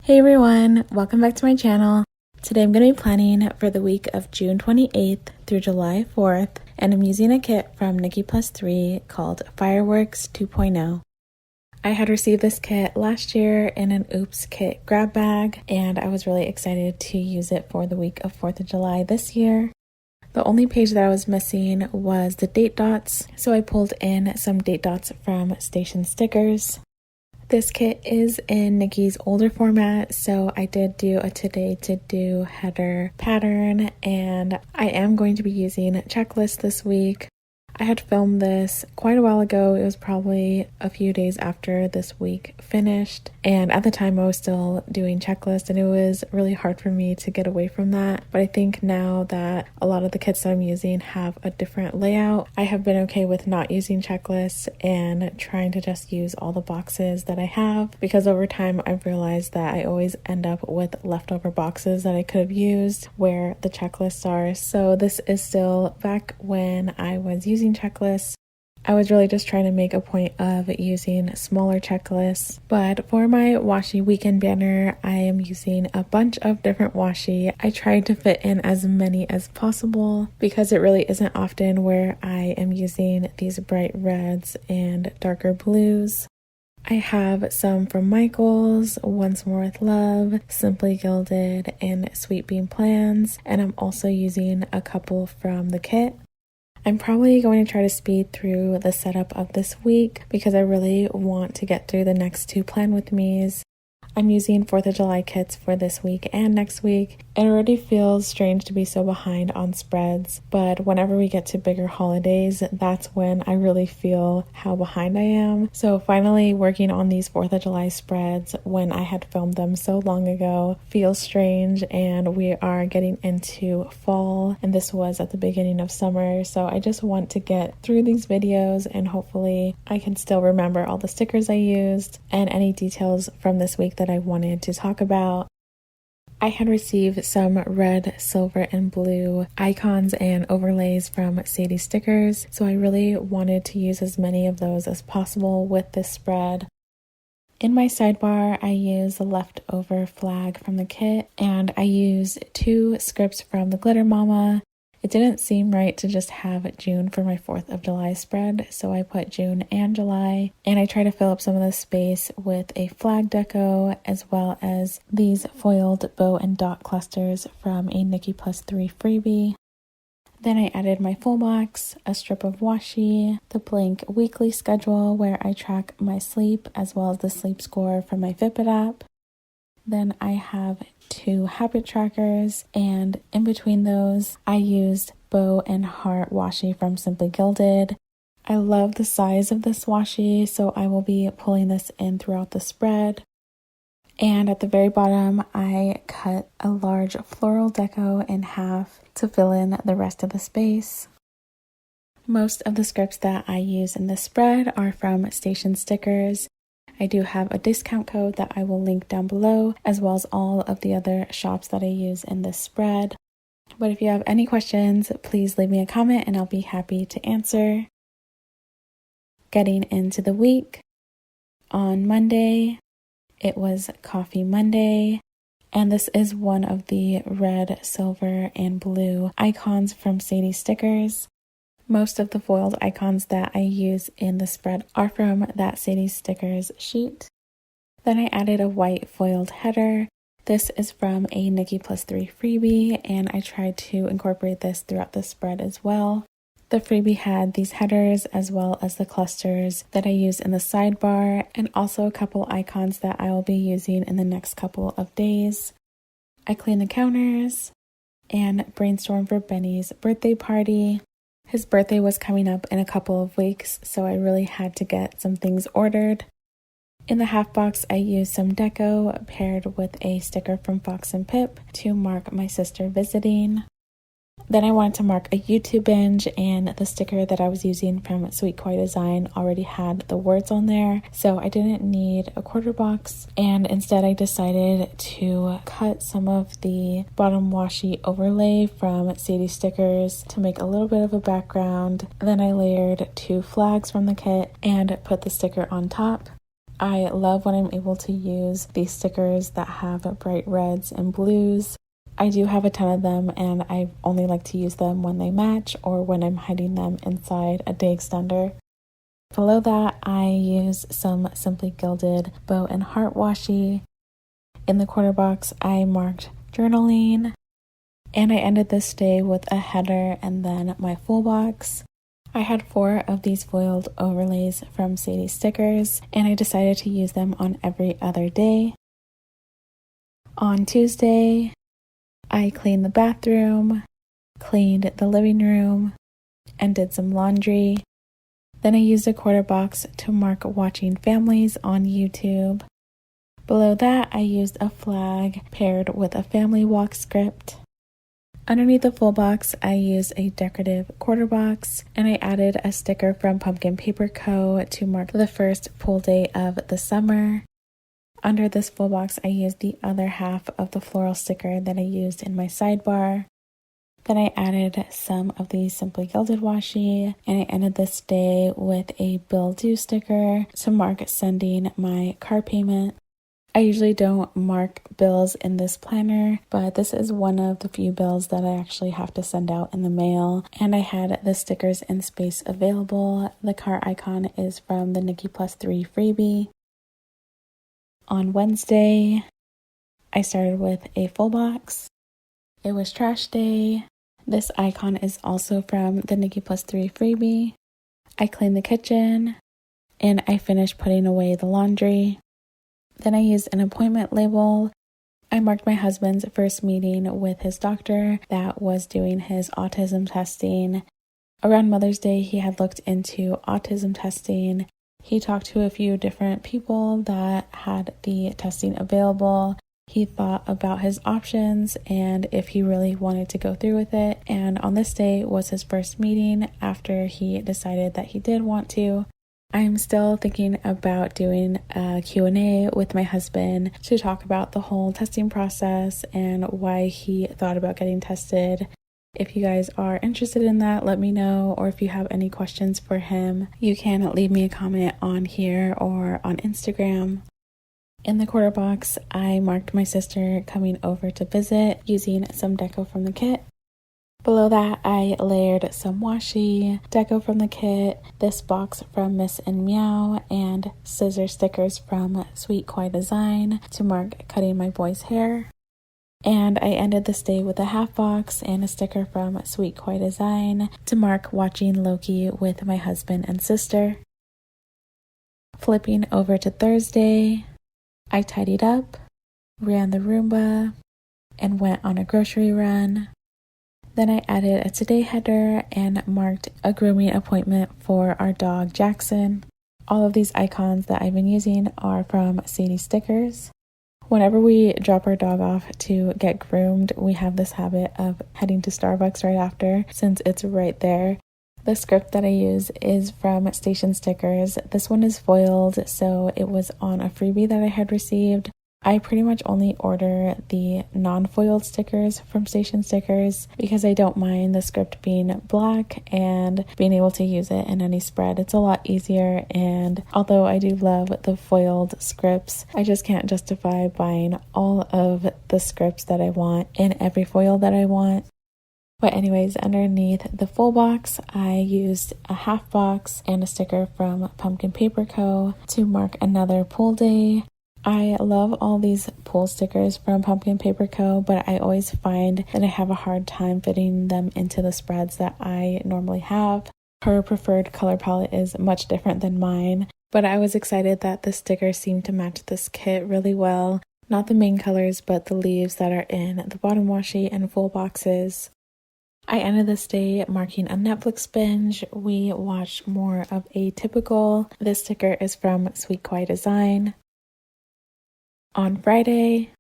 Hey everyone, welcome back to my channel. Today I'm going to be planning for the week of June 28th through July 4th, and I'm using a kit from Nikki Plus Three called Fireworks 2.0. I had received this kit last year in an Oops kit grab bag, and I was really excited to use it for the week of 4th of July this year. The only page that I was missing was the date dots, so I pulled in some date dots from Station Stickers. This kit is in Nikki's older format, so I did do a Today to Do header pattern, and I am going to be using checklists this week. I had filmed this quite a while ago. It was probably a few days after this week finished, and at the time I was still doing checklists, and it was really hard for me to get away from that. But I think now that a lot of the kits that I'm using have a different layout, I have been okay with not using checklists and trying to just use all the boxes that I have, because over time I've realized that I always end up with leftover boxes that I could have used where the checklists are. So this is still back when I was using checklists. I was really just trying to make a point of using smaller checklists, but for my washi weekend banner, I am using a bunch of different washi. I tried to fit in as many as possible because it really isn't often where I am using these bright reds and darker blues. I have some from Michaels, Once More With Love, Simply Gilded, and Sweet Bean Plans, and I'm also using a couple from the kit. I'm probably going to try to speed through the setup of this week because I really want to get through the next two plan with me's. I'm using 4th of July kits for this week and next week. It already feels strange to be so behind on spreads, but whenever we get to bigger holidays, that's when I really feel how behind I am. So finally working on these 4th of July spreads when I had filmed them so long ago feels strange, and we are getting into fall, and this was at the beginning of summer. So I just want to get through these videos, and hopefully I can still remember all the stickers I used and any details from this week that I wanted to talk about. I had received some red, silver, and blue icons and overlays from Sadie Stickers, so I really wanted to use as many of those as possible with this spread. In my sidebar, I used the leftover flag from the kit, and I used two scripts from the Glitter Mama. It didn't seem right to just have June for my 4th of July spread, so I put June and July, and I try to fill up some of the space with a flag deco as well as these foiled bow and dot clusters from a Nikki Plus Three freebie. Then I added my full box, a strip of washi, the blank weekly schedule where I track my sleep as well as the sleep score from my Fitbit app. Then I have two habit trackers, and in between those, I used bow and heart washi from Simply Gilded. I love the size of this washi, so I will be pulling this in throughout the spread. And at the very bottom, I cut a large floral deco in half to fill in the rest of the space. Most of the scripts that I use in this spread are from Station Stickers. I do have a discount code that I will link down below, as well as all of the other shops that I use in this spread. But if you have any questions, please leave me a comment and I'll be happy to answer. Getting into the week, on Monday, it was Coffee Monday, and this is one of the red, silver, and blue icons from Sadie Stickers. Most of the foiled icons that I use in the spread are from that Sadie Stickers sheet. Then I added a white foiled header. This is from a Nikki Plus Three freebie, and I tried to incorporate this throughout the spread as well. The freebie had these headers as well as the clusters that I use in the sidebar, and also a couple icons that I will be using in the next couple of days. I cleaned the counters and brainstormed for Benny's birthday party. His birthday was coming up in a couple of weeks, so I really had to get some things ordered. In the half box, I used some deco paired with a sticker from Fox and Pip to mark my sister visiting. Then I wanted to mark a YouTube binge, and the sticker that I was using from Sweet Koi Design already had the words on there, so I didn't need a quarter box, and instead I decided to cut some of the bottom washi overlay from Sadie Stickers to make a little bit of a background. Then I layered two flags from the kit and put the sticker on top. I love when I'm able to use these stickers that have bright reds and blues. I do have a ton of them, and I only like to use them when they match or when I'm hiding them inside a day extender. Below that, I use some Simply Gilded bow and heart washi. In the quarter box, I marked journaling, and I ended this day with a header and then my full box. I had 4 of these foiled overlays from Sadie Stickers, and I decided to use them on every other day. On Tuesday, I cleaned the bathroom, cleaned the living room, and did some laundry. Then I used a quarter box to mark watching families on YouTube. Below that, I used a flag paired with a family walk script. Underneath the full box, I used a decorative quarter box, and I added a sticker from Pumpkin Paper Co. to mark the first pool day of the summer. Under this full box, I used the other half of the floral sticker that I used in my sidebar. Then I added some of the Simply Gilded washi, and I ended this day with a bill due sticker to mark sending my car payment. I usually don't mark bills in this planner, but this is one of the few bills that I actually have to send out in the mail, and I had the stickers in space available. The car icon is from the Nikki Plus Three freebie. On Wednesday, I started with a full box. It was trash day. This icon is also from the Nikki Plus Three freebie. I cleaned the kitchen, and I finished putting away the laundry. Then I used an appointment label. I marked my husband's first meeting with his doctor that was doing his autism testing. Around Mother's Day, he had looked into autism testing. He talked to a few different people that had the testing available. He thought about his options and if he really wanted to go through with it. And on this day was his first meeting after he decided that he did want to. I'm still thinking about doing a Q&A with my husband to talk about the whole testing process and why he thought about getting tested. If you guys are interested in that, let me know, or if you have any questions for him, you can leave me a comment on here or on Instagram. In the quarter box, I marked my sister coming over to visit using some deco from the kit. Below that, I layered some washi, deco from the kit, this box from Miss and Meow, and scissor stickers from Sweet Kawaii Design to mark cutting my boy's hair. And I ended this day with a half box and a sticker from Sweet Kawaii Design to mark watching Loki with my husband and sister. Flipping over to Thursday, I tidied up, ran the Roomba, and went on a grocery run. Then I added a today header and marked a grooming appointment for our dog Jackson. All of these icons that I've been using are from Sadie Stickers. Whenever we drop our dog off to get groomed, we have this habit of heading to Starbucks right after, since it's right there. The script that I use is from Station Stickers. This one is foiled, so it was on a freebie that I had received. I pretty much only order the non-foiled stickers from Station Stickers because I don't mind the script being black and being able to use it in any spread. It's a lot easier, and although I do love the foiled scripts, I just can't justify buying all of the scripts that I want in every foil that I want. But anyways, underneath the full box, I used a half box and a sticker from Pumpkin Paper Co. to mark another pool day. I love all these pool stickers from Pumpkin Paper Co., but I always find that I have a hard time fitting them into the spreads that I normally have. Her preferred color palette is much different than mine, but I was excited that the stickers seemed to match this kit really well. Not the main colors, but the leaves that are in the bottom washi and full boxes. I ended this day marking a Netflix binge. We watched more of Atypical. This sticker is from Sweet Kawaii Design. On Friday,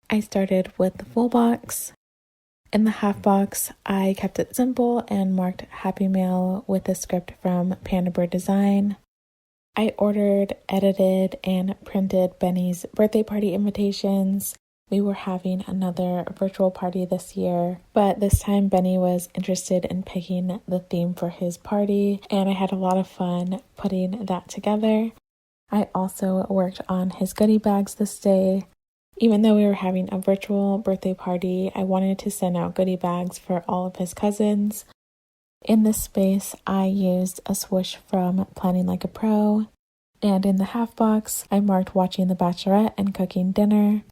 I started with the full box. In the half box, I kept it simple and marked Happy Mail with a script from Panda Bird Design. I ordered, edited, and printed Benny's birthday party invitations. We were having another virtual party this year, but this time Benny was interested in picking the theme for his party, and I had a lot of fun putting that together. I also worked on his goodie bags this day. Even though we were having a virtual birthday party, I wanted to send out goodie bags for all of his cousins. In this space, I used a swoosh from Planning Like a Pro, and in the half box, I marked watching The Bachelorette and cooking dinner.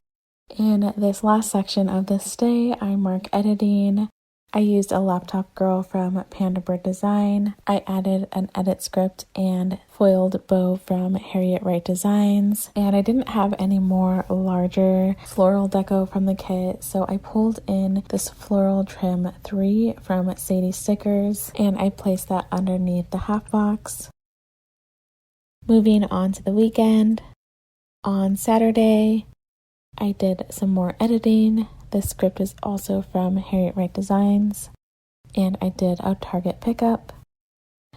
In this last section of this day, I mark editing. I used a laptop girl from Panda Bird Design. I added an edit script and foiled bow from Harriet Wright Designs. And I didn't have any more larger floral deco from the kit, so I pulled in this floral trim 3 from Sadie Stickers, and I placed that underneath the half box. Moving on to the weekend. On Saturday, I did some more editing. This script is also from Harriet Wright Designs, and I did a Target pickup.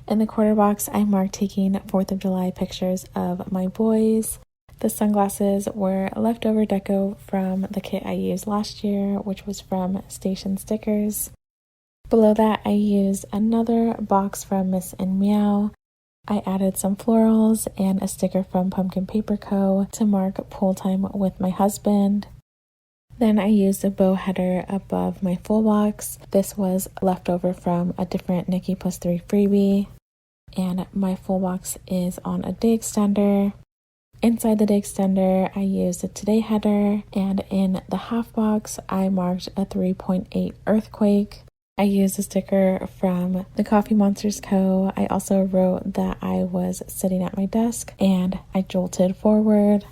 In the quarter box, I marked taking 4th of July pictures of my boys. The sunglasses were leftover deco from the kit I used last year, which was from Station Stickers. Below that, I used another box from Miss and Meow. I added some florals and a sticker from Pumpkin Paper Co. to mark pool time with my husband. Then I used a bow header above my full box. This was leftover from a different Nikki Plus Three freebie. And my full box is on a day extender. Inside the day extender, I used a today header. And in the half box, I marked a 3.8 earthquake. I used a sticker from the Coffee Monsters Co. I also wrote that I was sitting at my desk and I jolted forward.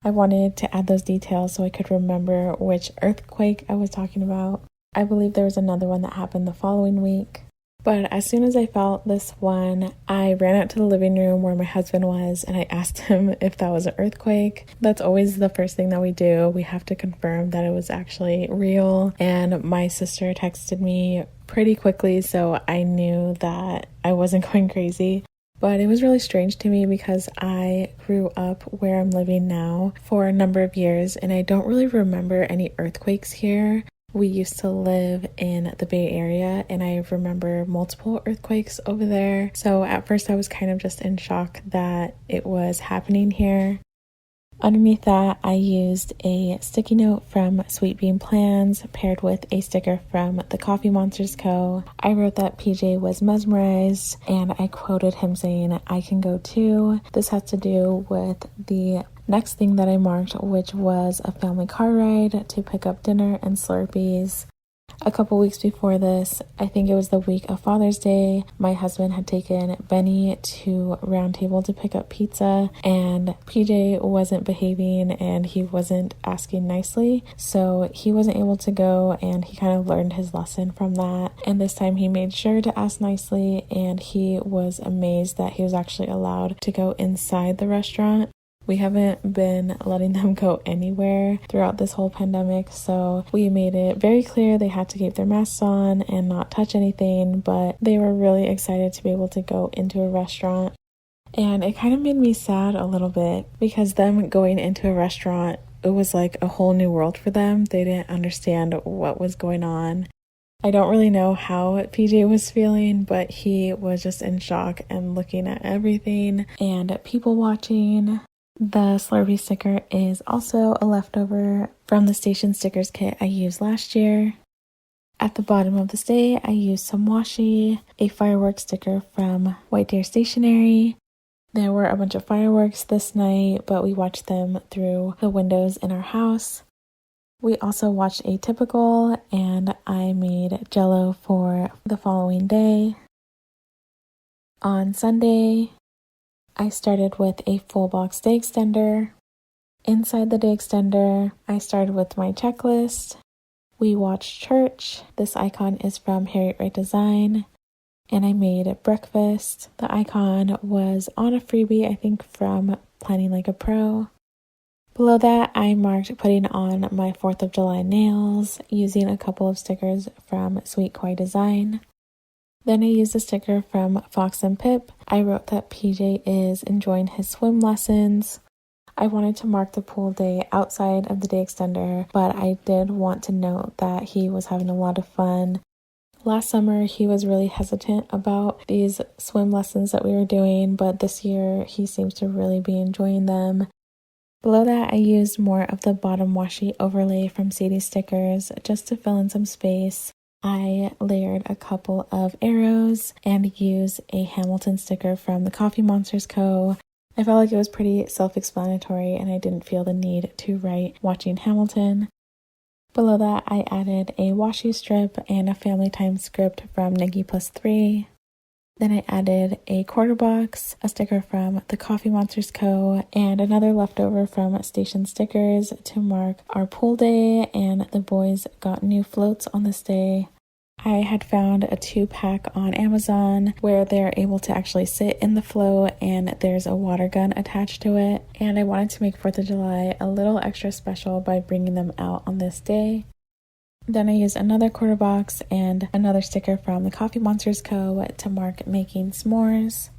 I wanted to add those details so I could remember which earthquake I was talking about. I believe there was another one that happened the following week. But as soon as I felt this one, I ran out to the living room where my husband was and I asked him if that was an earthquake. That's always the first thing that we do. We have to confirm that it was actually real. And my sister texted me pretty quickly, so I knew that I wasn't going crazy. But it was really strange to me because I grew up where I'm living now for a number of years and I don't really remember any earthquakes here. We used to live in the Bay Area and I remember multiple earthquakes over there. So at first I was kind of just in shock that it was happening here. Underneath that, I used a sticky note from Sweet Bean Plans paired with a sticker from the Coffee Monsters Co. I wrote that PJ was mesmerized and I quoted him saying, "I can go too." This has to do with the next thing that I marked, which was a family car ride to pick up dinner and Slurpees. A couple weeks before this, I think it was the week of Father's Day, my husband had taken Benny to Round Table to pick up pizza, and PJ wasn't behaving and he wasn't asking nicely, so he wasn't able to go, and he kind of learned his lesson from that. And this time he made sure to ask nicely, and he was amazed that he was actually allowed to go inside the restaurant. We haven't been letting them go anywhere throughout this whole pandemic, so we made it very clear they had to keep their masks on and not touch anything, but they were really excited to be able to go into a restaurant. And it kind of made me sad a little bit because them going into a restaurant, it was like a whole new world for them. They didn't understand what was going on. I don't really know how PJ was feeling, but he was just in shock and looking at everything and people watching. The Slurpee sticker is also a leftover from the Station Stickers kit I used last year. At the bottom of this day, I used some washi, a fireworks sticker from White Deer Stationery. There were a bunch of fireworks this night, but we watched them through the windows in our house. We also watched Atypical, and I made Jell-O for the following day. On Sunday, I started with a full box day extender. Inside the day extender, I started with my checklist. We watched church. This icon is from Harriet Wright Design. And I made breakfast. The icon was on a freebie, I think from Planning Like a Pro. Below that, I marked putting on my 4th of July nails using a couple of stickers from Sweet Koi Design. Then I used a sticker from Fox and Pip. I wrote that PJ is enjoying his swim lessons. I wanted to mark the pool day outside of the day extender, but I did want to note that he was having a lot of fun. Last summer, he was really hesitant about these swim lessons that we were doing, but this year he seems to really be enjoying them. Below that, I used more of the bottom washi overlay from Sadie Stickers just to fill in some space. I layered a couple of arrows and used a Hamilton sticker from the Coffee Monsters Co. I felt like it was pretty self-explanatory and I didn't feel the need to write Watching Hamilton. Below that, I added a washi strip and a family time script from Nikki Plus Three. Then I added a quarter box, a sticker from the Coffee Monsters Co., and another leftover from Station Stickers to mark our pool day, and the boys got new floats on this day. I had found a 2-pack on Amazon where they're able to actually sit in the float and there's a water gun attached to it. And I wanted to make 4th of July a little extra special by bringing them out on this day. Then I used another quarter box and another sticker from the Coffee Monsters Co. to mark making s'mores.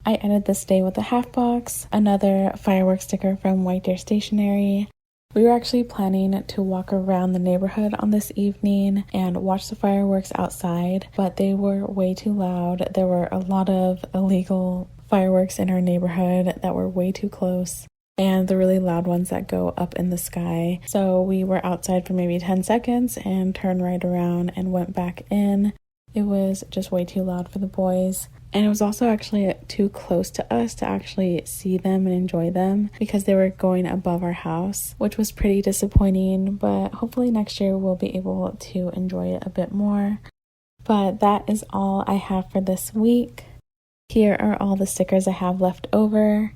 I ended this day with a half box, another fireworks sticker from White Deer Stationery. We were actually planning to walk around the neighborhood on this evening and watch the fireworks outside, but they were way too loud. There were a lot of illegal fireworks in our neighborhood that were way too close, and the really loud ones that go up in the sky. So we were outside for maybe 10 seconds and turned right around and went back in. It was just way too loud for the boys. And it was also actually too close to us to actually see them and enjoy them because they were going above our house, which was pretty disappointing, but hopefully next year we'll be able to enjoy it a bit more. But that is all I have for this week. Here are all the stickers I have left over.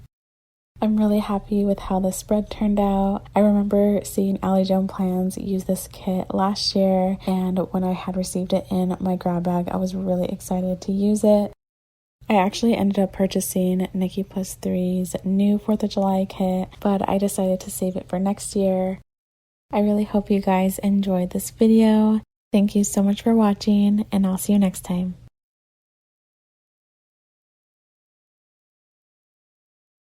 I'm really happy with how the spread turned out. I remember seeing Allie Joan Plans use this kit last year, and when I had received it in my grab bag, I was really excited to use it. I actually ended up purchasing Nikki Plus Three's new 4th of July kit, but I decided to save it for next year. I really hope you guys enjoyed this video. Thank you so much for watching, and I'll see you next time.